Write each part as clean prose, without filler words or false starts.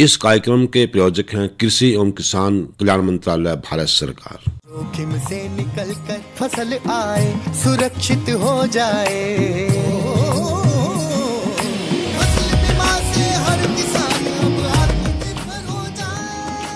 इस कार्यक्रम के प्रायोजक हैं कृषि एवं किसान कल्याण मंत्रालय, भारत सरकार। जोखिम से निकल कर फसल आए, सुरक्षित हो जाए, फसल बीमा से हर किसान अब आत्मनिर्भर हो जाए।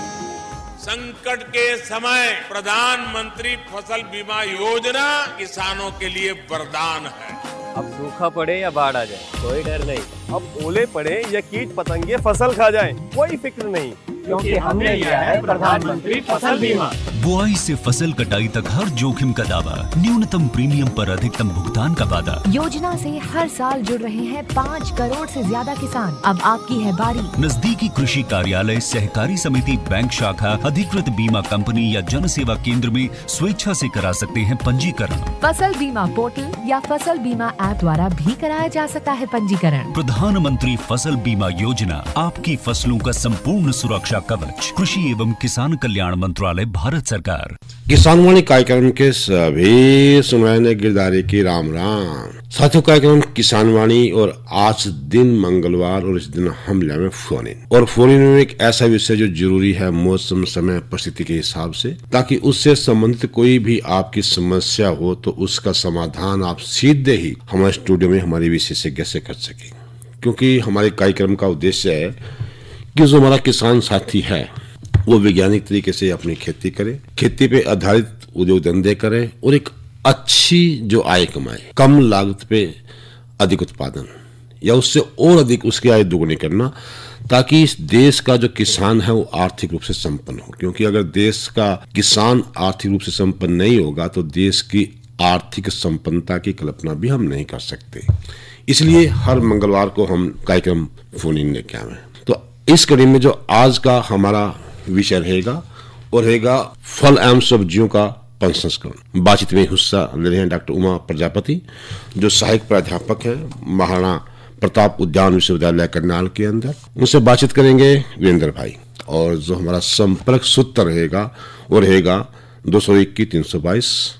संकट के समय प्रधानमंत्री फसल बीमा योजना किसानों के लिए वरदान है। अब सूखा पड़े या बाढ़ आ जाए कोई डर नहीं, अब ओले पड़े या कीट पतंगे फसल खा जाए कोई फिक्र नहीं, क्योंकि हमने लिया है प्रधानमंत्री फसल बीमा। बुआई से फसल कटाई तक हर जोखिम का दावा, न्यूनतम प्रीमियम पर अधिकतम भुगतान का वादा। योजना से हर साल जुड़ रहे हैं 5 करोड़ से ज्यादा किसान। अब आपकी है बारी। नजदीकी कृषि कार्यालय, सहकारी समिति, बैंक शाखा, अधिकृत बीमा कंपनी या जन सेवा केंद्र में स्वेच्छा से करा सकते हैं पंजीकरण। फसल बीमा पोर्टल या फसल बीमा ऐप द्वारा भी कराया जा सकता है पंजीकरण। प्रधानमंत्री फसल बीमा योजना, आपकी फसलों का संपूर्ण सुरक्षा कवच। कृषि एवं किसान कल्याण मंत्रालय, भारत सरकार। किसान वाणी कार्यक्रम के सभी सुनवाने गिरदारी की राम राम। साथियों, कार्यक्रम किसान वाणी और आज दिन मंगलवार और इस दिन हम लाए फोन इन, और फोन इन में एक ऐसा विषय जो जरूरी है मौसम, समय, परिस्थिति के हिसाब से, ताकि उससे संबंधित कोई भी आपकी समस्या हो तो उसका समाधान आप सीधे ही हमारे स्टूडियो में हमारे विशेषज्ञ से कर सके। क्योंकि हमारे कार्यक्रम का उद्देश्य है कि जो हमारा किसान साथी है वो वैज्ञानिक तरीके से अपनी खेती करे, खेती पे आधारित उद्योग धंधे करे और एक अच्छी जो आय कमाए, कम लागत पे अधिक उत्पादन या उससे और अधिक उसकी आय दुगनी करना, ताकि इस देश का जो किसान है वो आर्थिक रूप से संपन्न हो। क्योंकि अगर देश का किसान आर्थिक रूप से संपन्न नहीं होगा तो देश की आर्थिक संपन्नता की कल्पना भी हम नहीं कर सकते। इसलिए हर मंगलवार को हम कार्यक्रम फोन इन लेके आए। तो इस कड़ी में जो आज का हमारा विषय रहेगा फल एवं सब्जियों का प्रसंस्करण। बातचीत में हिस्सा ले रहे हैं डॉक्टर उमा प्रजापति, जो सहायक प्राध्यापक है महाराणा प्रताप उद्यान विश्वविद्यालय करनाल के अंदर। उनसे बातचीत करेंगे वीरेंद्र भाई, और जो हमारा संपर्क सूत्र रहेगा 221-322।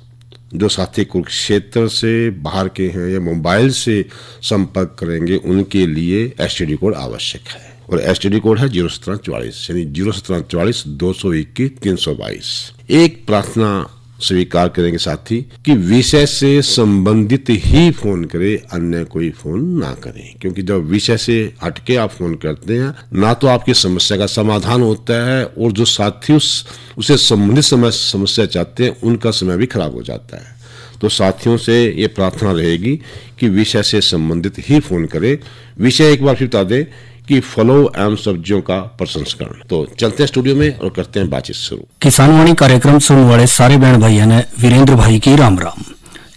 जो साथी कुरुक्षेत्र से बाहर के हैं या मोबाइल से संपर्क करेंगे उनके लिए एसटीडी कोड आवश्यक है, और एसटीडी कोड है 01744, यानी 01744 221-322। एक प्रार्थना स्वीकार करेंगे साथी कि विषय से संबंधित ही फोन करे, अन्य कोई फोन ना करें। क्योंकि जब विषय से हटके आप फोन करते हैं ना तो आपकी समस्या का समाधान होता है, और जो साथी उसे संबंधित समस्या चाहते हैं उनका समय भी खराब हो जाता है। तो साथियों से ये प्रार्थना रहेगी कि विषय से संबंधित ही फोन करे। विषय एक बार फिर बता दें कि फलों एवं सब्जियों का प्रसंस्करण। तो चलते हैं स्टूडियो में और करते हैं बातचीत शुरू। किसान वाणी कार्यक्रम सुनने वाले सारे बहन भाइयों ने वीरेंद्र भाई की राम राम।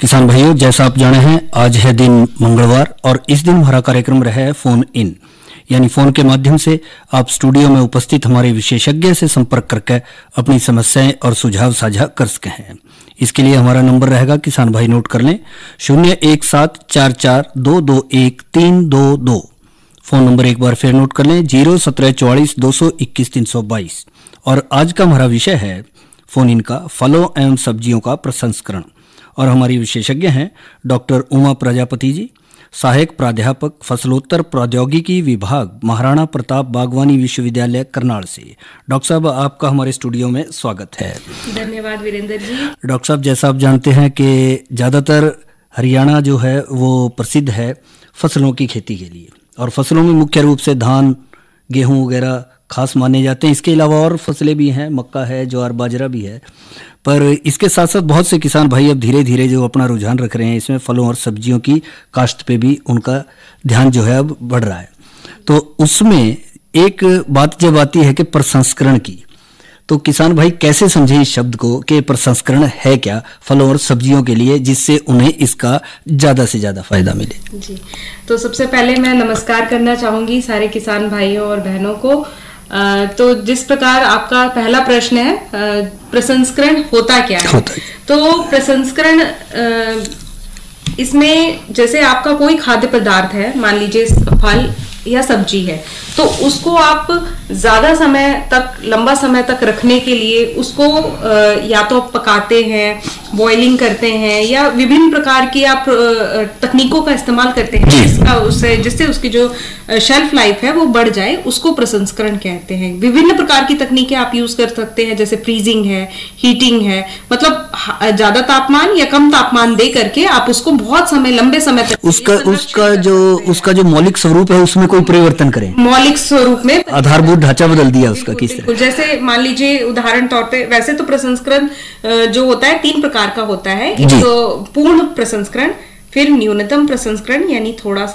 किसान भाइयों, जैसा आप जाने हैं आज है दिन मंगलवार, और इस दिन हमारा कार्यक्रम रहा है फोन इन, यानी फोन के माध्यम से आप स्टूडियो में उपस्थित हमारे विशेषज्ञ से संपर्क करके अपनी समस्याएं और सुझाव साझा कर सके हैं। इसके लिए हमारा नंबर रहेगा, किसान भाई नोट कर लें, 01744221322। फोन नंबर एक बार फिर नोट कर लें, 01744221322। और आज का हमारा विषय है फोन इन का फलों एवं सब्जियों का प्रसंस्करण, और हमारी विशेषज्ञ हैं डॉक्टर उमा प्रजापति जी, सहायक प्राध्यापक फसलोत्तर प्रौद्योगिकी विभाग, महाराणा प्रताप बागवानी विश्वविद्यालय करनाल से। डॉक्टर साहब, आपका हमारे स्टूडियो में स्वागत है। धन्यवाद वीरेंद्र जी। डॉक्टर साहब, जैसा आप जानते हैं कि ज़्यादातर हरियाणा जो है वो प्रसिद्ध है फसलों की खेती के लिए, और फसलों में मुख्य रूप से धान, गेहूं वगैरह खास माने जाते हैं। इसके अलावा और फसलें भी हैं, मक्का है, ज्वार बाजरा भी है। पर इसके साथ साथ बहुत से किसान भाई अब धीरे धीरे जो अपना रुझान रख रहे हैं इसमें फलों और सब्जियों की काश्त पे भी उनका ध्यान जो है अब बढ़ रहा है। तो उसमें एक बात जब आती है कि प्रसंस्करण की, तो किसान भाई कैसे समझे इस शब्द को कि प्रसंस्करण है क्या फलों और सब्जियों के लिए, जिससे उन्हें इसका ज्यादा से ज्यादा फायदा मिले। जी, तो सबसे पहले मैं नमस्कार करना चाहूंगी सारे किसान भाइयों और बहनों को। तो जिस प्रकार आपका पहला प्रश्न है, प्रसंस्करण होता क्या है? तो प्रसंस्करण इसमें जैसे आपका कोई खाद्य पदार्थ है, मान लीजिए फल या सब्जी है, तो उसको आप ज्यादा समय तक, लंबा समय तक रखने के लिए उसको या तो पकाते हैं बॉइलिंग करते हैं या विभिन्न प्रकार की आप तकनीकों का इस्तेमाल करते हैं जिससे उसकी जो शेल्फ लाइफ है वो बढ़ जाए, उसको प्रसंस्करण कहते हैं। विभिन्न प्रकार की तकनीकें आप यूज कर सकते हैं, जैसे फ्रीजिंग है, हीटिंग है, मतलब ज्यादा तापमान या कम तापमान दे करके आप उसको बहुत समय, लंबे समय तक उसका जो मौलिक स्वरूप है उसमें कोई परिवर्तन करें, मौलिक स्वरूप में आधारभूत ढांचा बदल दिया उसका किस तरह। जैसे मान लीजिए उदाहरण तौर पे, वैसे तो प्रसंस्करण जो होता है 3 प्रकार का होता है। एक पूर्ण प्रसंस्करण, फिर न्यूनतम प्रसंस्करण यानी थोड़ा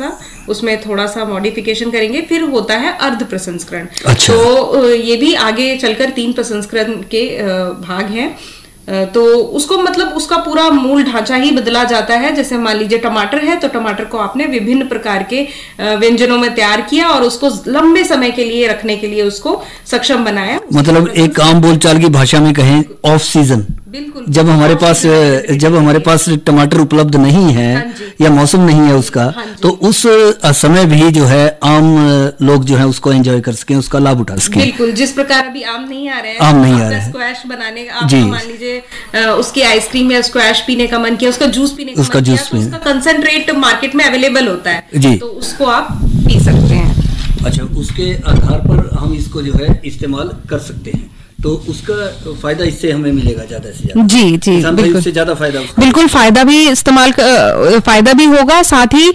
सा मॉडिफिकेशन करेंगे, फिर होता है अर्ध प्रसंस्करण। अच्छा। तो ये भी आगे चलकर 3 प्रसंस्करण के भाग हैं। तो उसको मतलब उसका पूरा मूल ढांचा ही बदला जाता है। जैसे मान लीजिए टमाटर है, तो टमाटर को आपने विभिन्न प्रकार के व्यंजनों में तैयार किया और उसको लंबे समय के लिए रखने के लिए उसको सक्षम बनाया। मतलब एक आम बोलचाल की भाषा में कहें, ऑफ सीजन, जब हमारे पास टमाटर उपलब्ध नहीं है या मौसम नहीं है उसका, तो उस समय भी जो है आम लोग जो है उसको एंजॉय कर सकें, उसका लाभ उठा सकें। बिल्कुल, जिस प्रकार अभी आम नहीं आ रहे हैं, स्क्वैश बनाने का आपको मान लीजिए उसकी आइसक्रीम या स्क्वैश पीने का मन किया, उसका जूस पीने का मन किया, तो उसका कंसंट्रेट मार्केट में अवेलेबल होता है, तो उसको आप पी सकते हैं। अच्छा, उसके आधार पर हम इसको जो है इस्तेमाल कर सकते हैं, तो उसका फायदा इससे हमें मिलेगा ज्यादा से ज्यादा। जी बिल्कुल, उससे ज्यादा फायदा, बिल्कुल फायदा भी होगा, साथ ही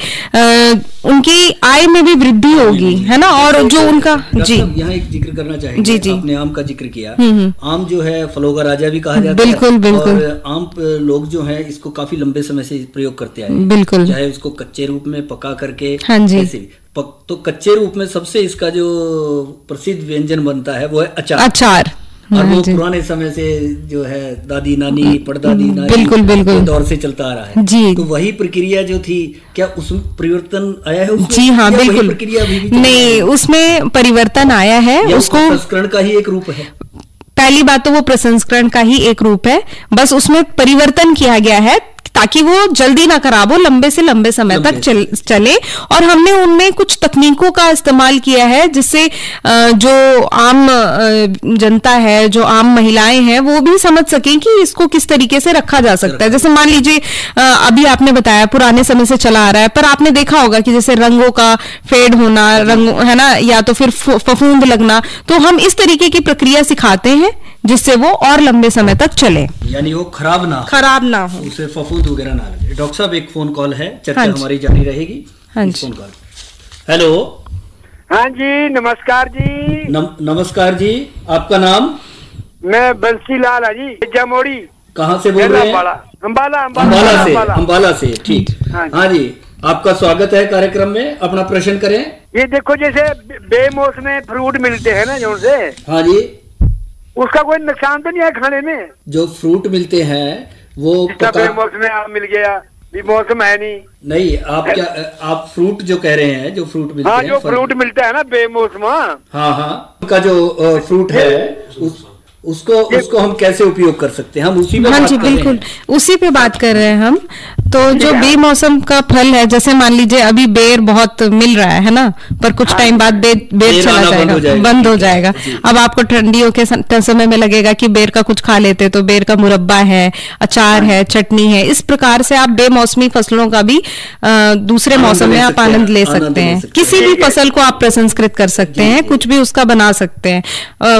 उनकी आय में भी वृद्धि होगी, है ना। और जो उनका यहाँ एक जिक्र करना चाहेंगे, आपने आम का जिक्र किया। आम जो है फलों का राजा भी कहा जाता है। बिल्कुल। और आम लोग जो है इसको काफी लंबे समय से प्रयोग करते आए। बिल्कुल। चाहे उसको कच्चे रूप में पका करके, तो कच्चे रूप में सबसे इसका जो प्रसिद्ध व्यंजन बनता है वो है अचार। और वो पुराने समय से जो है दादी नानी, परदादी नानी बिल्कुल दौर से चलता आ रहा है। जी। तो वही प्रक्रिया जो थी, क्या उसमें परिवर्तन आया है उसमें? जी हाँ, बिल्कुल। प्रक्रिया नहीं, उसमें परिवर्तन आया है। उसको प्रसंस्करण का ही एक रूप है। पहली बात तो वो प्रसंस्करण का ही एक रूप है, बस उसमें परिवर्तन किया गया है ताकि वो जल्दी ना खराब हो, लंबे से लंबे समय तक चले। और हमने उनमें कुछ तकनीकों का इस्तेमाल किया है जिससे जो आम जनता है, जो आम महिलाएं हैं, वो भी समझ सकें कि इसको किस तरीके से रखा जा सकता है। जैसे मान लीजिए अभी आपने बताया पुराने समय से चला आ रहा है, पर आपने देखा होगा कि जैसे रंगों का फेड होना, रंग है ना, या तो फिर फफूंद लगना, तो हम इस तरीके की प्रक्रिया सिखाते हैं जिससे वो और लंबे समय तक चले, यानी वो खराब ना हो, उसे फफूंद वगैरह ना लगे। डॉक्टर साहब, एक फोन कॉल है, चर्चा हमारी जारी रहेगी। Phone call. हेलो। हाँ जी, नमस्कार जी। नमस्कार जी, आपका नाम? मैं बंसीलाल है जी, जमोड़ी। कहाँ से बोल रहे हैं? अम्बाला से। ठीक। हाँ जी, आपका स्वागत है कार्यक्रम में, अपना प्रश्न करें। ये देखो, जैसे बेमौसमे फ्रूट मिलते हैं ना जो से, हाँ जी, उसका कोई नुकसान तो नहीं है खाने में? जो फ्रूट मिलते हैं वो बेमौसमे आम मिल गया, मौसम है नहीं। आप फ्रूट जो कह रहे हैं, जो फ्रूट मिलते हैं, जो फ्रूट मिलता है ना बेमौसम, हाँ, उनका जो फ्रूट है उसको हम कैसे उपयोग कर सकते हैं? हम उसी पे बिल्कुल उसी पे बात कर रहे हैं हम। तो जो बेमौसम का फल है, जैसे मान लीजिए अभी बेर बहुत मिल रहा है ना, पर कुछ टाइम बाद बेर चला जाएगा, बंद हो जाएगा। अब आपको ठंडियों के समय में लगेगा कि बेर का कुछ खा लेते, तो बेर का मुरब्बा है, अचार है, चटनी है। इस प्रकार से आप बेमौसमी फसलों का भी दूसरे मौसम में आप आनंद ले सकते हैं। किसी भी फसल को आप प्रसंस्कृत कर सकते हैं, कुछ भी उसका बना सकते हैं,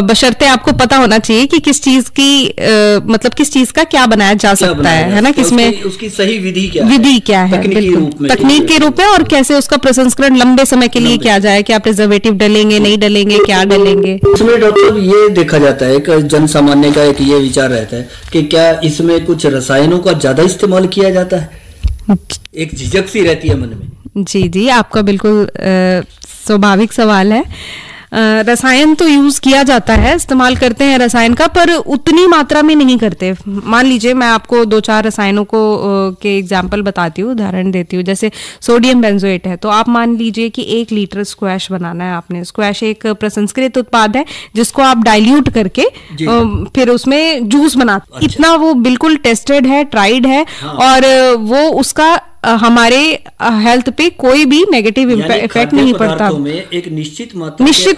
बशर्ते आपको पता होना चाहिए कि किस चीज की मतलब किस चीज का क्या बनाया जा सकता है ना, किसमें उसकी सही विधि क्या है, तकनीक के रूप में, और कैसे उसका प्रसंस्करण लंबे समय के लिए किया जाए, क्या प्रिजर्वेटिव डलेंगे, नहीं डलेंगे, क्या डलेंगे। इसमें डॉक्टर साहब ये देखा जाता है, एक जन सामान्य का एक ये विचार रहता है कि क्या इसमें कुछ रसायनों का ज्यादा इस्तेमाल किया जाता है? एक झिझक सी रहती है मन में। जी, आपका बिल्कुल स्वाभाविक सवाल है। रसायन तो यूज किया जाता है, इस्तेमाल करते हैं रसायन का, पर उतनी मात्रा में नहीं करते। मान लीजिए मैं आपको 2-4 रसायनों को के एग्जांपल बताती हूँ, उदाहरण देती हूँ। जैसे सोडियम बेंजोएट है, तो आप मान लीजिए कि 1 लीटर स्क्वैश बनाना है आपने। स्क्वैश एक प्रसंस्कृत उत्पाद है जिसको आप डाइल्यूट करके फिर उसमें जूस बनाते। इतना वो बिल्कुल टेस्टेड है, ट्राइड है, और वो उसका हमारे हेल्थ पे कोई भी नेगेटिव इफेक्ट नहीं पड़ता। में एक निश्चित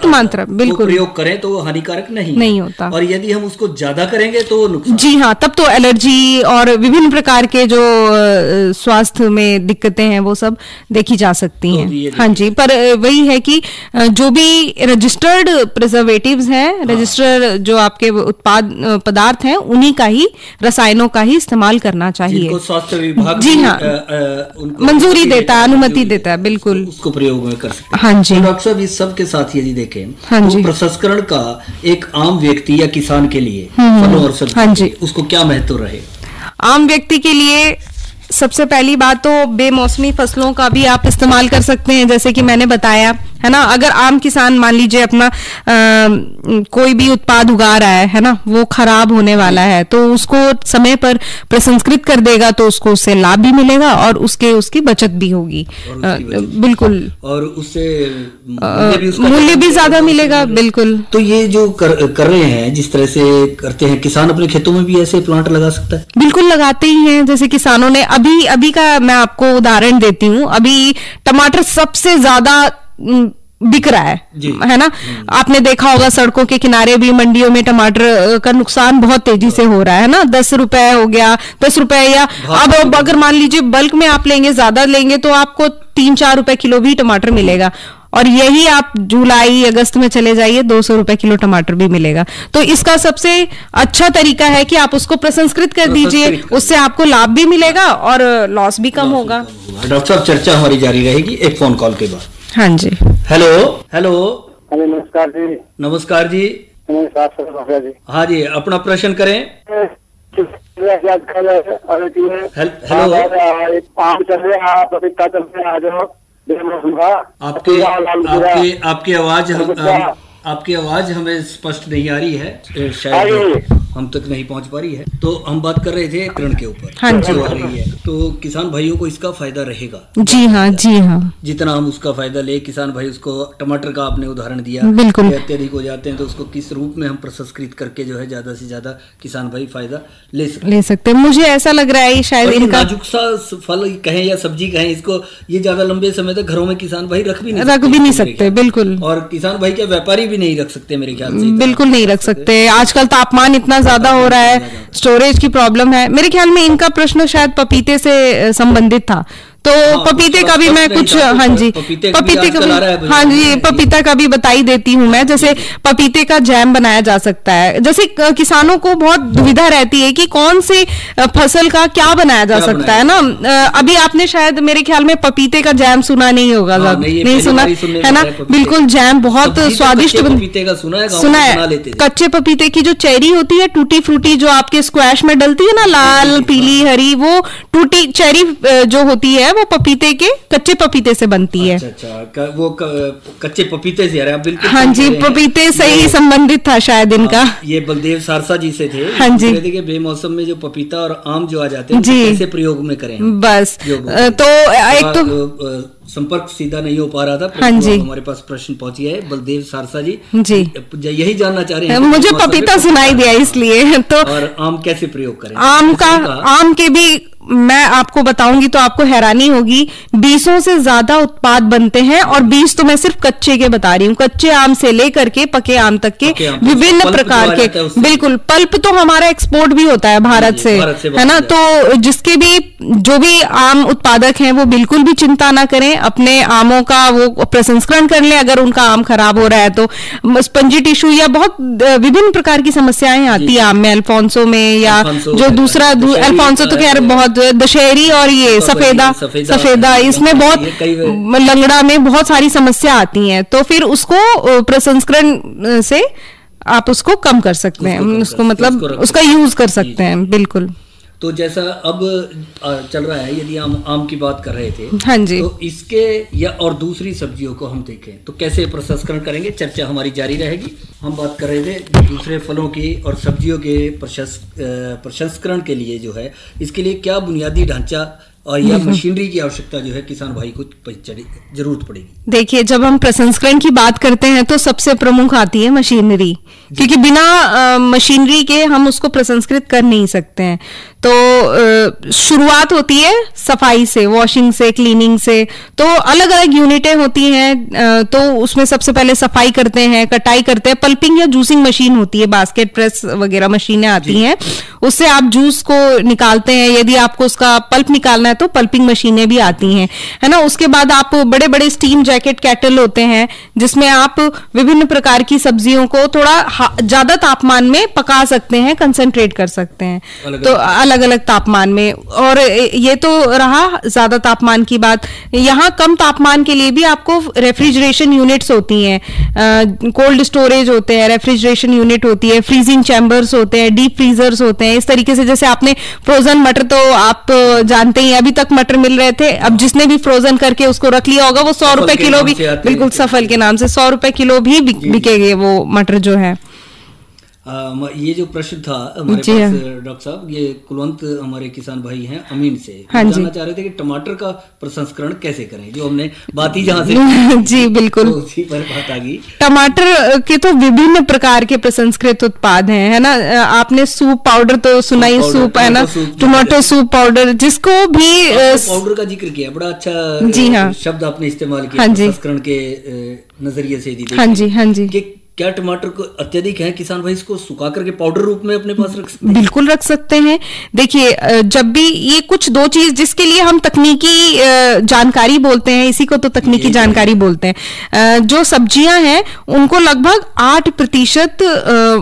मात्रा बिल्कुल प्रयोग करें तो वो हानिकारक नहीं होता, और यदि हम उसको ज्यादा करेंगे तो वो नुकसान। जी हाँ, तब तो एलर्जी और विभिन्न प्रकार के जो स्वास्थ्य में दिक्कतें हैं वो सब देखी जा सकती हैं। हाँ जी, पर वही है कि जो भी रजिस्टर्ड प्रिजर्वेटिव्स हैं, रजिस्टर्ड जो आपके उत्पाद पदार्थ हैं, उन्हीं का ही, रसायनों का ही इस्तेमाल करना चाहिए। स्वास्थ्य विभाग जी हाँ मंजूरी देता है, अनुमति देता है, बिल्कुल उसको प्रयोग में कर सकते हैं। हाँ जी डॉक्टर साहब, इस सब के साथ यदि देखें हाँ तो जी, प्रसंस्करण का एक आम व्यक्ति या किसान के लिए फलों और सब्जियों, हाँ जी, उसको क्या महत्व रहे? आम व्यक्ति के लिए सबसे पहली बात तो बेमौसमी फसलों का भी आप इस्तेमाल कर सकते हैं, जैसे कि मैंने बताया है ना। अगर आम किसान मान लीजिए अपना कोई भी उत्पाद उगा रहा है ना, वो खराब होने वाला है, तो उसको समय पर प्रसंस्कृत कर देगा तो उसको उससे लाभ भी मिलेगा और उसकी बचत भी होगी, बिल्कुल, और उससे मूल्य भी ज्यादा मिलेगा, बिल्कुल। तो ये जो कर रहे हैं, जिस तरह से करते हैं, किसान अपने खेतों में भी ऐसे प्लांट लगा सकता है? बिल्कुल लगाते ही हैं। जैसे किसानों ने अभी का मैं आपको उदाहरण देती हूँ, अभी टमाटर सबसे ज्यादा बिक रहा है ना। आपने देखा होगा सड़कों के किनारे भी, मंडियों में टमाटर का नुकसान बहुत तेजी से हो रहा है ना। 10 रुपए हो गया, 10 रुपए, या अब अगर मान लीजिए बल्क में आप लेंगे, ज्यादा लेंगे तो आपको 3-4 रुपए किलो भी टमाटर मिलेगा, और यही आप जुलाई अगस्त में चले जाइए 200 रुपए किलो टमाटर भी मिलेगा। तो इसका सबसे अच्छा तरीका है कि आप उसको प्रसंस्कृत कर दीजिए, उससे आपको लाभ भी मिलेगा और लॉस भी कम होगा। डॉक्टर साहब, चर्चा हमारी जारी रहेगी एक फोन कॉल के बाद। हाँ जी, हेलो हेलो हेलो, नमस्कार जी। नमस्कार जी। नमस्कार जी। हाँ जी, अपना प्रश्न करें। हेलो, आम चल रहा, पपीता चल रहा, आपकी आवाज हमें स्पष्ट नहीं आ रही है, शायद हम तक नहीं पहुंच पा रही है। तो हम बात कर रहे थे ऋण के ऊपर। हाँ जी, आ रही है तो किसान भाइयों को इसका फायदा रहेगा। जी हाँ, जी हाँ, जितना हम उसका फायदा ले, किसान भाई उसको, टमाटर का आपने उदाहरण दिया, बिल्कुल अत्यधिक हो जाते हैं तो उसको किस रूप में हम प्रसंस्कृत करके जो है ज्यादा से ज्यादा किसान भाई फायदा ले सकते हैं। मुझे ऐसा लग रहा है शायद इनका नाजुक सा फल कहें या सब्जी कहें, इसको ये ज्यादा लंबे समय तक घरों में किसान भाई रख भी नहीं सकते, बिल्कुल। और किसान भाई के व्यापारी भी नहीं रख सकते मेरे ख्याल से, बिल्कुल नहीं रख सकते। आजकल तापमान इतना ज्यादा हो रहा है, स्टोरेज की प्रॉब्लम है। मेरे ख्याल में इनका प्रश्न शायद पपीते से संबंधित था, तो पपीते का भी मैं कुछ, हाँ जी, पपीते का भी, हाँ जी, पपीता का भी बता ही देती हूँ मैं। जैसे पपीते का जैम बनाया जा सकता है। जैसे किसानों को बहुत दुविधा रहती है कि कौन से फसल का क्या बनाया जा सकता है ना। अभी आपने शायद मेरे ख्याल में पपीते का जैम सुना नहीं होगा, नहीं सुना है ना। बिल्कुल, जैम बहुत स्वादिष्ट सुना है। कच्चे पपीते की जो चेरी होती है, टूटी फ्रूटी, जो आपके स्क्वैश में डलती है ना, लाल पीली हरी, वो टूटी चेरी जो होती है वो पपीते के, कच्चे पपीते से बनती है। अच्छा, वो कच्चे पपीते से, बिल्कुल। हाँ जी, पपीते से ही संबंधित था शायद इनका। ये बलदेव सारसा जी से थे। हाँ जी, बेमौसम में जो पपीता और आम जो आ जाते हैं, कैसे प्रयोग में करें बस। तो एक तो संपर्क सीधा नहीं हो पा रहा था। हाँ जी, हमारे पास प्रश्न पहुंची है बलदेव सारसा जी यही जानना चाह रहे हैं। मुझे पपीता सुनाई दिया इसलिए। तो और आम कैसे प्रयोग करें? आम के भी मैं आपको बताऊंगी तो आपको हैरानी होगी। 20 से ज्यादा उत्पाद बनते हैं, और 20 तो मैं सिर्फ कच्चे के बता रही हूँ, कच्चे आम से लेकर के पके आम तक के विभिन्न प्रकार के। बिल्कुल, पल्प तो हमारा एक्सपोर्ट भी होता है भारत से, है ना। तो जिसके भी जो भी आम उत्पादक हैं वो बिल्कुल भी चिंता ना करें, अपने आमों का वो प्रसंस्करण कर लें। अगर उनका आम खराब हो रहा है तो स्पंजी टिश्यू या बहुत विभिन्न प्रकार की समस्याएं आती है आम में, अल्फोंसो में, या जो दूसरा अल्फोंसो तो खैर बहुत, दशहरी और ये सफेदा, इसमें बहुत लंगड़ा में बहुत सारी समस्या आती हैं। तो फिर उसको प्रसंस्करण से आप उसको कम कर सकते हैं, उसको मतलब उसका यूज कर सकते हैं, बिल्कुल। तो जैसा अब चल रहा है, यदि हम आम की बात कर रहे थे, हाँ जी, तो इसके या और दूसरी सब्जियों को हम देखें तो कैसे प्रसंस्करण करेंगे, चर्चा हमारी जारी रहेगी। हम बात कर रहे थे दूसरे फलों की और सब्जियों के प्रसंस्करण के लिए जो है, इसके लिए क्या बुनियादी ढांचा और यह मशीनरी की आवश्यकता जो है किसान भाई को जरूरत पड़ेगी? देखिए, जब हम प्रसंस्करण की बात करते हैं तो सबसे प्रमुख आती है मशीनरी, क्योंकि बिना मशीनरी के हम उसको प्रसंस्कृत कर नहीं सकते हैं। तो शुरुआत होती है सफाई से, वॉशिंग से, क्लीनिंग से। तो अलग अलग यूनिटें होती हैं, तो उसमें सबसे पहले सफाई करते हैं, कटाई करते हैं, पल्पिंग या जूसिंग मशीन होती है, बास्केट प्रेस वगैरह मशीनें आती हैं, उससे आप जूस को निकालते हैं। यदि आपको उसका पल्प निकालना है तो पल्पिंग मशीनें भी आती हैं, है ना। उसके बाद आप बड़े बड़े स्टीम जैकेट कैटल होते हैं, जिसमें आप विभिन्न प्रकार की सब्जियों को थोड़ा ज्यादा तापमान में पका सकते हैं, कंसंट्रेट कर सकते हैं, तो अलग अलग तापमान में। और ये तो रहा ज्यादा तापमान की बात। यहाँ कम तापमान के लिए भी आपको रेफ्रिजरेशन यूनिट्स होती हैं, कोल्ड स्टोरेज होते हैं, रेफ्रिजरेशन यूनिट होती है, फ्रीजिंग चैम्बर्स होते हैं, डीप फ्रीजर्स होते हैं। इस तरीके से जैसे आपने फ्रोजन मटर, तो आप जानते ही अभी तक मटर मिल रहे थे, अब जिसने भी फ्रोजन करके उसको रख लिया होगा वो 100 रुपए किलो भी, बिल्कुल सफल के नाम से 100 रुपए किलो भी बिकेंगे वो मटर जो है। ये जो प्रश्न था हमारे पास डॉक्टर साहब, ये कुलवंत हमारे किसान भाई हैं अमीन से, जानना चाह रहे थे कि टमाटर का प्रसंस्करण कैसे करें, जो हमने बात ही जहाँ से जी बिल्कुल तो उसी पर बात आ गई। टमाटर के तो विभिन्न प्रकार के प्रसंस्कृत उत्पाद हैं, है ना। आपने सूप पाउडर तो सुना ही, सूप है ना, टोमेटो सूप पाउडर, जिसको भी पाउडर का जिक्र किया, बड़ा अच्छा जी हाँ शब्द आपने इस्तेमाल किया प्रसंस्करण के नजरिए से। हाँ जी, हाँ जी। क्या टमाटर को अत्यधिक है, किसान भाई इसको सुखा करके पाउडर रूप में अपने पास रख सकते हैं? बिल्कुल रख सकते हैं। देखिए, जब भी ये कुछ दो चीज जिसके लिए हम तकनीकी जानकारी बोलते हैं, इसी को तो तकनीकी जानकारी बोलते हैं। जो सब्जियां हैं उनको लगभग 8%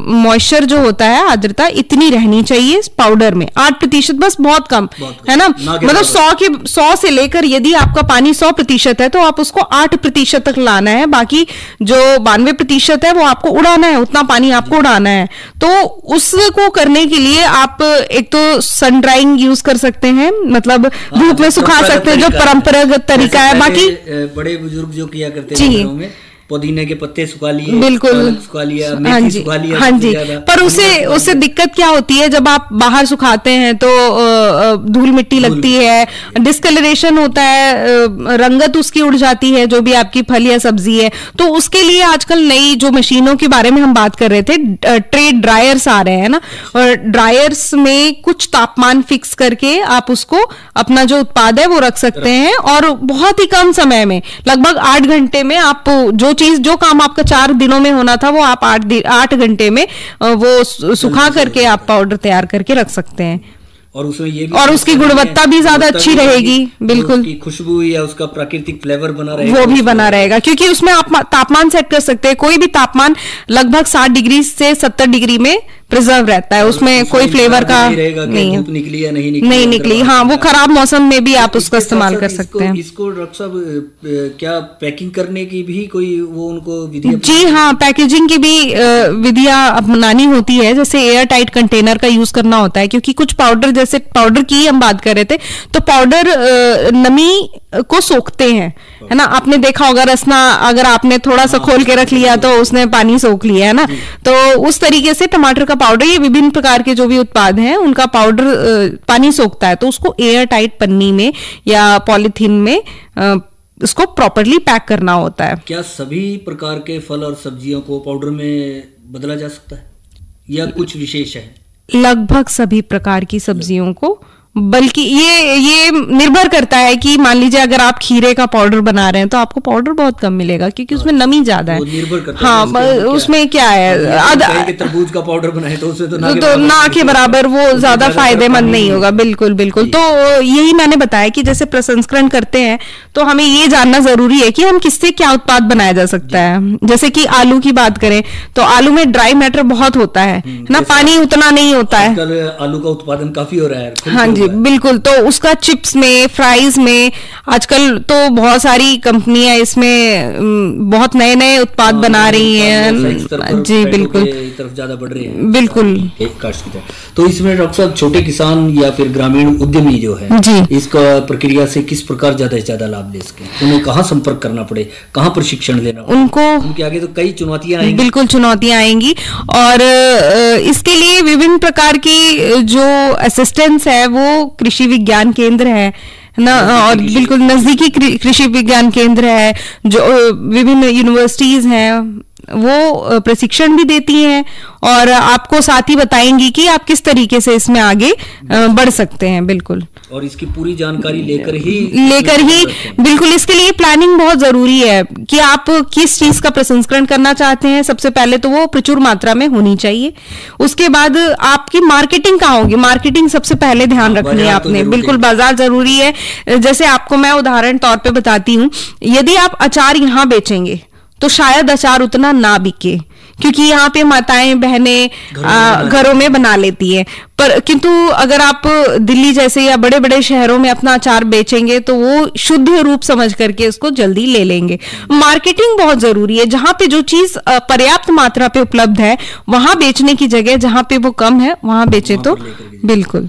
मॉइस्चर जो होता है, आर्द्रता इतनी रहनी चाहिए पाउडर में, 8%, बस बहुत कम है ना। मतलब 100 से लेकर यदि आपका पानी 100% है तो आप उसको 8% तक लाना है, बाकी जो 92% है वो आपको उड़ाना है, उतना पानी आपको उड़ाना है। तो उसको करने के लिए आप एक तो सन ड्राइंग यूज कर सकते हैं, मतलब धूप में सुखा सकते हैं, जो परंपरागत तरीका है। बाकी बड़े बुजुर्ग जो किया करते हैं घरों में, पुदीने के पत्ते सुखा लिए, बिल्कुल सुखा लिया, मेथी सुखा लिया, हाँ जी। पर उससे दिक्कत क्या होती है, जब आप बाहर सुखाते हैं तो धूल मिट्टी लगती है, डिस्कलरेशन होता है, रंगत उसकी उड़ जाती है, जो भी आपकी फल या सब्जी है। तो उसके लिए आजकल नई जो मशीनों के बारे में हम बात कर रहे थे, ट्रे ड्रायर्स आ रहे हैं ना, और ड्रायर्स में कुछ तापमान फिक्स करके आप उसको अपना जो उत्पाद है वो रख सकते हैं, और बहुत ही कम समय में, लगभग 8 घंटे में आप जो काम आपका 4 दिनों में होना था वो आप 8 घंटे में वो सुखा करके आप पाउडर तैयार करके रख सकते हैं। और उसमें ये भी, और उसकी गुणवत्ता भी ज्यादा अच्छी रहेगी, बिल्कुल उसकी खुशबू या उसका प्राकृतिक फ्लेवर बना रहेगा, वो भी बना रहेगा, क्योंकि उसमें आप तापमान सेट कर सकते हैं। कोई भी तापमान लगभग 60 डिग्री से 70 डिग्री में प्रिजर्व रहता है, उसमें कोई फ्लेवर का नहीं है, निकली या नहीं निकली। हाँ, वो खराब मौसम में भी आप उसका इस्तेमाल कर सकते हैं। इसको डॉक्टर साहब क्या पैकिंग करने की भी कोई वो उनको विधि? जी हाँ, पैकेजिंग की भी विधियां अपनानी होती है, जैसे एयर टाइट कंटेनर का यूज करना होता है, क्योंकि कुछ पाउडर, जैसे पाउडर की हम बात कर रहे थे, तो पाउडर नमी को सोखते हैं, है ना। आपने देखा होगा रसना, अगर आपने थोड़ा सा खोल के रख लिया तो उसने पानी सोख लिया, है ना। तो उस तरीके से टमाटर का पाउडर, ये विभिन्न प्रकार के जो भी उत्पाद हैं उनका पाउडर पानी सोखता है, तो उसको एयर टाइट पन्नी में या पॉलीथीन में उसको प्रॉपरली पैक करना होता है। क्या सभी प्रकार के फल और सब्जियों को पाउडर में बदला जा सकता है या कुछ विशेष है? लगभग सभी प्रकार की सब्जियों को, बल्कि ये निर्भर करता है कि मान लीजिए अगर आप खीरे का पाउडर बना रहे हैं तो आपको पाउडर बहुत कम मिलेगा, क्योंकि उसमें नमी ज्यादा है। हाँ, उसमें क्या है, तरबूज का पाउडर बनाए तो उसमें तो ना के बराबर वो ज्यादा फायदेमंद नहीं होगा। बिल्कुल बिल्कुल। तो यही मैंने बताया कि जैसे प्रसंस्करण करते हैं तो हमें ये जानना जरूरी है कि हम किससे क्या उत्पाद बनाया जा सकता है। जैसे कि आलू की बात करें तो आलू में ड्राई मैटर बहुत होता है ना, पानी उतना नहीं होता है। आलू का उत्पादन काफी हो रहा है। हाँ जी, बिल्कुल। तो उसका चिप्स में, फ्राइज में, आजकल तो बहुत सारी कंपनियां इसमें बहुत नए नए उत्पाद बना रही हैं। जी बिल्कुल, तरफ ज्यादा बढ़ रही है। बिल्कुल। तो इसमें डॉक्टर साहब छोटे किसान या फिर ग्रामीण उद्यमी जो है जी, इसका प्रक्रिया से किस प्रकार ज्यादा से ज्यादा लाभ ले सके? उन्हें कहाँ संपर्क करना पड़े, कहाँ प्रशिक्षण लेना उनको? उनके आगे तो कई चुनौतियां आएंगी। बिल्कुल चुनौतियां आएंगी, और इसके लिए विभिन्न प्रकार की जो असिस्टेंस है वो कृषि विज्ञान केंद्र है ना, और बिल्कुल नजदीकी कृषि विज्ञान केंद्र है, जो विभिन्न यूनिवर्सिटीज हैं, वो प्रशिक्षण भी देती हैं और आपको साथ ही बताएंगी कि आप किस तरीके से इसमें आगे बढ़ सकते हैं। बिल्कुल, और इसकी पूरी जानकारी लेकर ही बिल्कुल, इसके लिए प्लानिंग बहुत जरूरी है कि आप किस चीज का प्रसंस्करण करना चाहते हैं। सबसे पहले तो वो प्रचुर मात्रा में होनी चाहिए, उसके बाद आपकी मार्केटिंग कहाँ होगी, मार्केटिंग सबसे पहले ध्यान रखनी है आपने। बिल्कुल, बाजार जरूरी है। जैसे आपको मैं उदाहरण तौर पे बताती हूँ, यदि आप अचार यहाँ बेचेंगे तो शायद अचार उतना ना बिके, क्योंकि यहाँ पे माताएं बहनें घरों में बना लेती हैं। पर किंतु अगर आप दिल्ली जैसे या बड़े बड़े शहरों में अपना अचार बेचेंगे तो वो शुद्ध रूप समझ करके उसको जल्दी ले लेंगे। मार्केटिंग बहुत जरूरी है। जहां पे जो चीज पर्याप्त मात्रा पे उपलब्ध है वहां बेचने की जगह जहां पे वो कम है वहां बेचे तो बिल्कुल।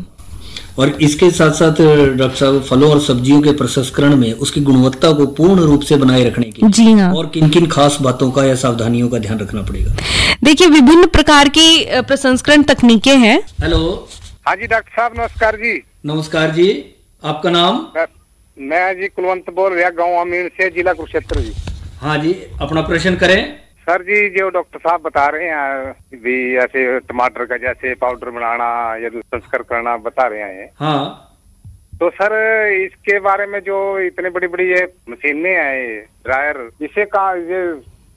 और इसके साथ साथ डॉक्टर साहब, फलों और सब्जियों के प्रसंस्करण में उसकी गुणवत्ता को पूर्ण रूप से बनाए रखने की जी हाँ, और किन किन खास बातों का या सावधानियों का ध्यान रखना पड़ेगा? देखिए, विभिन्न प्रकार की प्रसंस्करण तकनीकें हैं। हेलो, हाँ जी डॉक्टर साहब, नमस्कार जी। नमस्कार जी, आपका नाम? मैं जी कुलवंत बोल रहा, गाँव अमीन से, जिला कुरुक्षेत्र जी। हाँ जी, अपना प्रश्न करें। सर जी, जो डॉक्टर साहब बता रहे हैं भी ऐसे टमाटर का जैसे पाउडर बनाना या संस्कर करना बता रहे हैं, हाँ, तो सर इसके बारे में जो इतने बड़ी बड़ी ये मशीनें हैं, ड्रायर, इसे कहाँ ये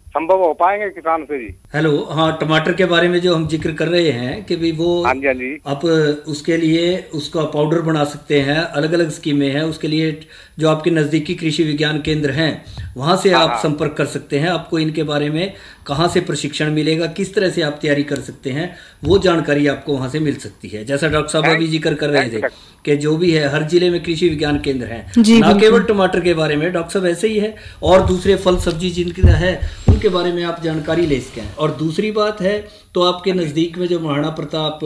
संभव हो पाएंगे किसान से जी? हेलो, हाँ, टमाटर के बारे में जो हम जिक्र कर रहे हैं कि भी वो हाँ जी आप उसके लिए उसका पाउडर बना सकते हैं। अलग अलग स्कीमें हैं उसके लिए। जो आपके नजदीकी कृषि विज्ञान केंद्र हैं वहां से आप संपर्क कर सकते हैं। आपको इनके बारे में कहाँ से प्रशिक्षण मिलेगा, किस तरह से आप तैयारी कर सकते हैं, वो जानकारी आपको वहां से मिल सकती है। जैसा डॉक्टर साहब अभी जिक्र कर रहे थे कि जो भी है हर जिले में कृषि विज्ञान केंद्र हैं, ना केवल टमाटर के बारे में डॉक्टर साहब ऐसे ही है, और दूसरे फल सब्जी जिनके है उनके बारे में आप जानकारी ले सकें। और दूसरी बात है तो आपके नजदीक में जो महाराणा प्रताप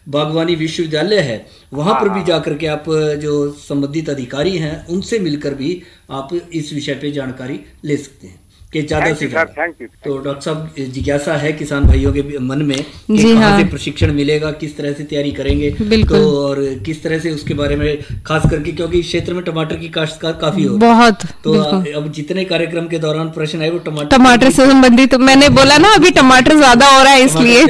बागवानी विश्वविद्यालय है वहां पर भी जाकर के आप जो संबंधित अधिकारी हैं उनसे मिलकर भी आप इस विषय पे जानकारी ले सकते हैं कि ज्यादा से ज्यादा। तो डॉक्टर साहब, जिज्ञासा है किसान भाइयों के मन में कि कहाँ से प्रशिक्षण मिलेगा, किस तरह से तैयारी करेंगे, तो और किस तरह से उसके बारे में, खास करके क्योंकि इस क्षेत्र में टमाटर की काश्तकार काफी हो बहुत, तो अब जितने कार्यक्रम के दौरान प्रश्न आए वो टमाटर से संबंधित, तो मैंने बोला ना अभी टमाटर ज्यादा हो रहा है इसलिए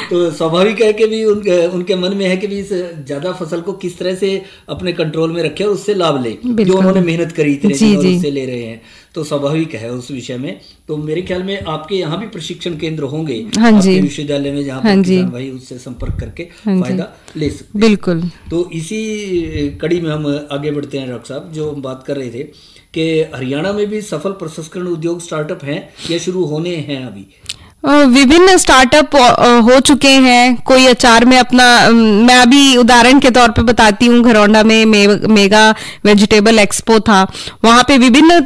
तो स्वाभाविक है कि भी उनके मन में है कि भी इस ज्यादा फसल को किस तरह से अपने कंट्रोल में रखे और उससे लाभ ले, जो उन्होंने मेहनत करी इतने दिन और उससे ले रहे हैं, तो स्वाभाविक है उस विषय में। तो मेरे ख्याल में आपके यहाँ भी प्रशिक्षण केंद्र होंगे आपके विश्वविद्यालय में, जहाँ पर किसान भाई उससे संपर्क करके फायदा ले सकते। बिल्कुल। तो इसी कड़ी में हम आगे बढ़ते हैं डॉक्टर साहब, जो हम बात कर रहे थे कि हरियाणा में भी सफल प्रसंस्करण उद्योग स्टार्टअप हैं या शुरू होने हैं अभी? विभिन्न स्टार्टअप हो चुके हैं। कोई अचार में अपना, मैं अभी उदाहरण के तौर पे बताती हूँ, घरौंडा में मेगा वेजिटेबल एक्सपो था, वहां पे विभिन्न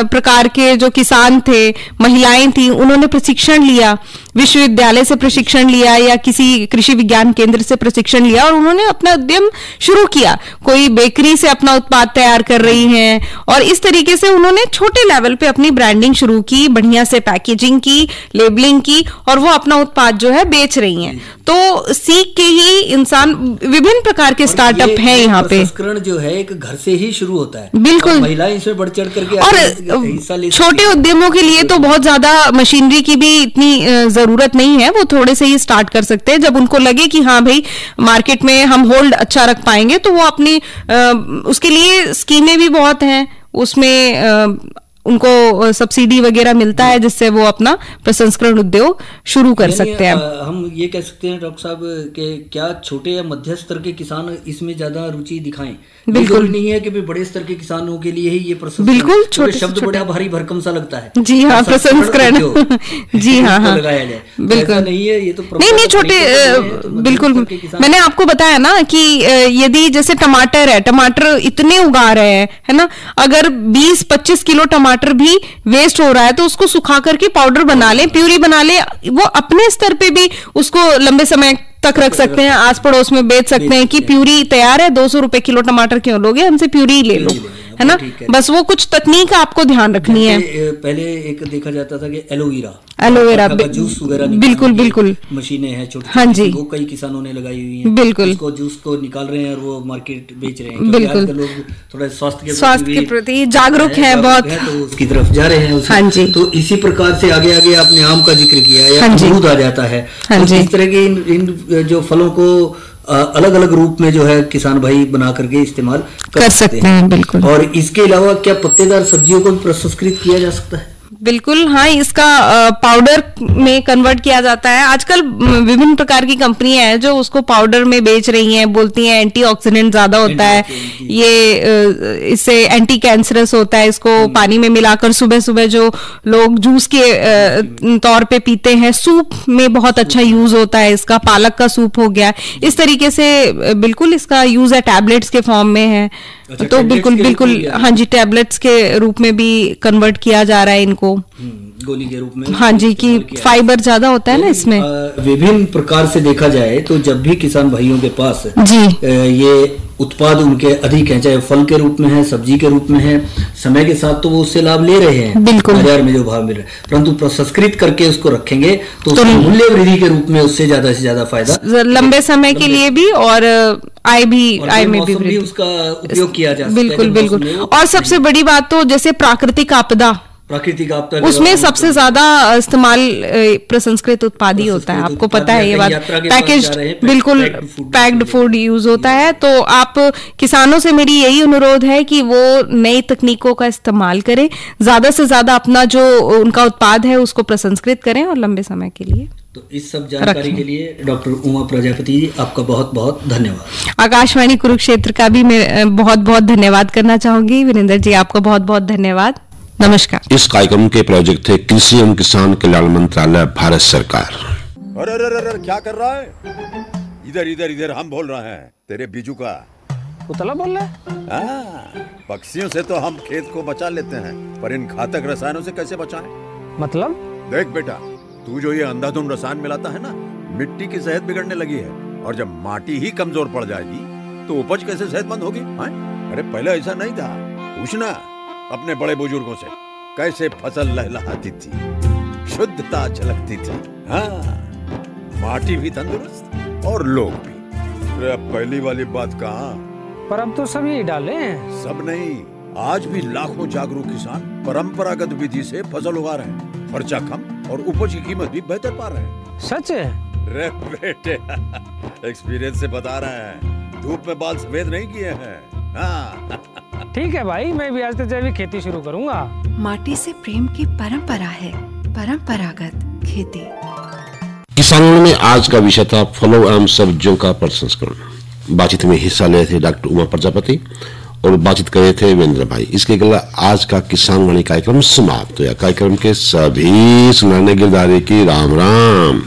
प्रकार के जो किसान थे, महिलाएं थी, उन्होंने प्रशिक्षण लिया, विश्वविद्यालय से प्रशिक्षण लिया या किसी कृषि विज्ञान केंद्र से प्रशिक्षण लिया और उन्होंने अपना उद्यम शुरू किया। कोई बेकरी से अपना उत्पाद तैयार कर रही हैं और इस तरीके से उन्होंने छोटे लेवल पे अपनी ब्रांडिंग शुरू की, बढ़िया से पैकेजिंग की, लेबलिंग की, और वो अपना उत्पाद जो है बेच रही हैं। तो सीख के ही इंसान, विभिन्न प्रकार के स्टार्टअप हैं यहाँ पे। प्रसंस्करण जो है एक घर से ही शुरू होता है, बिल्कुल, महिलाएं इसमें बढ़ चढ़ करके और छोटे उद्यमों के लिए तो बहुत ज्यादा मशीनरी की भी इतनी जरूरत नहीं है, वो थोड़े से ही स्टार्ट कर सकते हैं। जब उनको लगे कि हाँ भाई मार्केट में हम होल्ड अच्छा रख पाएंगे तो वो अपनी उसके लिए स्कीमें भी बहुत हैं, उसमें उनको सब्सिडी वगैरह मिलता है जिससे वो अपना प्रसंस्करण उद्योग शुरू कर सकते हैं। हम ये कह सकते हैं डॉक्टर साहब कि क्या छोटे या मध्य स्तर के किसान इसमें ज्यादा रुचि दिखाएं? बिल्कुल नहीं है कि बड़े स्तर के किसानों के लिए ही ये प्रसंस्करण, बिल्कुल छोटे शब्द बड़ा भारी भरकम सा लगता है। जी हाँ, प्रसंस्करण जी हाँ, लगाया जाए, बिल्कुल नहीं है ये तो नहीं छोटे, बिल्कुल। मैंने आपको बताया ना कि यदि जैसे टमाटर है, टमाटर इतने उगा रहे हैं, है ना, अगर 20-25 किलो टमाटर भी वेस्ट हो रहा है तो उसको सुखा करके पाउडर बना ले, प्यूरी बना ले, वो अपने स्तर पे भी उसको लंबे समय तक रख सकते हैं, आस पड़ोस में बेच सकते हैं कि प्यूरी तैयार है, 200 रुपए किलो टमाटर क्यों लोगे, हमसे प्यूरी ले लो, है ना, बस वो कुछ तकनीक आपको ध्यान रखनी है। पहले एक देखा जाता था कि एलोवेरा जूस वगैरह बिल्कुल मशीनें हैं छोटी, हाँ जी, वो कई किसानों ने लगाई हुई हैं, बिल्कुल उसको जूस को निकाल रहे हैं और वो मार्केट बेच रहे हैं, बिल्कुल लोग थोड़ा स्वास्थ्य के प्रति जागरूक हैं बहुत, तो उसकी तरफ जा रहे हैं। हाँ जी, तो इसी प्रकार से आगे आगे आपने आम का जिक्र किया या अमरूद आ जाता है, तो इस तरह के इन जो फलों को अलग अलग रूप में जो है किसान भाई बना करके इस्तेमाल कर सकते हैं। बिल्कुल। और इसके अलावा क्या पत्तेदार सब्जियों को प्रसंस्कृत किया जा सकता है? बिल्कुल, हाँ, इसका पाउडर में कन्वर्ट किया जाता है। आजकल विभिन्न प्रकार की कंपनियां हैं जो उसको पाउडर में बेच रही हैं, बोलती हैं एंटीऑक्सीडेंट ज्यादा होता है, ये इससे एंटी कैंसरस होता है, इसको पानी में मिलाकर सुबह सुबह जो लोग जूस के तौर पे पीते हैं, सूप में बहुत अच्छा यूज होता है इसका, पालक का सूप हो गया, इस तरीके से बिल्कुल इसका यूज है, टैबलेट्स के फॉर्म में है। तो बिल्कुल हाँ जी, टैबलेट्स के रूप में भी कन्वर्ट किया जा रहा है इनको, गोली के रूप में, हाँ जी, कि फाइबर ज्यादा होता है ना इसमें। विभिन्न प्रकार से देखा जाए तो जब भी किसान भाइयों के पास जी ये उत्पाद उनके अधिक हैं, चाहे फल के रूप में है, सब्जी के रूप में है, समय के साथ तो वो उससे लाभ ले रहे हैं, बिल्कुल बाजार में जो भाव मिल रहा है, परंतु प्रसंस्कृत करके उसको रखेंगे तो मूल्य वृद्धि के रूप में उससे ज्यादा से ज्यादा फायदा लंबे समय के लिए भी और आय में भी उसका उपयोग किया जा सकता है। बिल्कुल। और सबसे बड़ी बात तो जैसे प्राकृतिक आपदा, उसमें सबसे ज्यादा इस्तेमाल प्रसंस्कृत उत्पाद ही होता है, आपको पता है ये बात, पैकेज बिल्कुल पैक्ड फूड यूज होता है। तो आप किसानों से मेरी यही अनुरोध है कि वो नई तकनीकों का इस्तेमाल करें, ज्यादा से ज्यादा अपना जो उनका उत्पाद है उसको प्रसंस्कृत करें और लंबे समय के लिए। तो इस सब जानकारी के लिए डॉक्टर उमा प्रजापति जी आपका बहुत बहुत धन्यवाद। आकाशवाणी कुरुक्षेत्र का भी मैं बहुत बहुत धन्यवाद करना चाहूंगी। वीरेंद्र जी, आपका बहुत बहुत धन्यवाद। नमस्कार। इस कार्यक्रम के प्रोजेक्ट थे कृषि एवं किसान कल्याण मंत्रालय, भारत सरकार। अरे क्या कर रहा है? इधर इधर इधर हम बोल रहे हैं तेरे बीजू का। पुतला बोल रहा है? पक्षियों से तो हम खेत को बचा लेते हैं, पर इन घातक रसायनों से कैसे बचाएं? मतलब? देख बेटा, तू जो ये अंधाधुंध रसायन मिलाता है ना, मिट्टी की सेहत बिगड़ने लगी है, और जब माटी ही कमजोर पड़ जाएगी तो उपज कैसे सेहतमंद होगी? अरे पहले ऐसा नहीं था, पूछना अपने बड़े बुजुर्गों से, कैसे फसल लहलहाती थी, शुद्धता झलकती थी। हाँ, माटी भी तंदुरुस्त और लोग भी। अरे अब पहली वाली बात कहाँ? पर अब तो सब यही डाले हैं। सब नहीं, आज भी लाखों जागरूक किसान परंपरागत विधि से फसल उगा रहे हैं, खर्चा कम और उपज की कीमत भी बेहतर पा रहे हैं। सच है? रे बेटे, एक्सपीरियंस से बता रहे हैं, धूप में बाल सफेद नहीं किए हैं। हाँ। ठीक है भाई, मैं भी आज से जैविक खेती शुरू करूंगा। माटी से प्रेम की परंपरा है, परंपरागत खेती। किसानों में आज का विषय था फलों एवं सब्जियों का प्रसंस्करण। बातचीत में हिस्सा ले थे डॉक्टर उमा प्रजापति और बातचीत कर रहे थे वीरेंद्र भाई। इसके अलावा आज का किसान वाणी कार्यक्रम समाप्त हुआ। कार्यक्रम के सभी सुनाने गिरदारी की राम राम।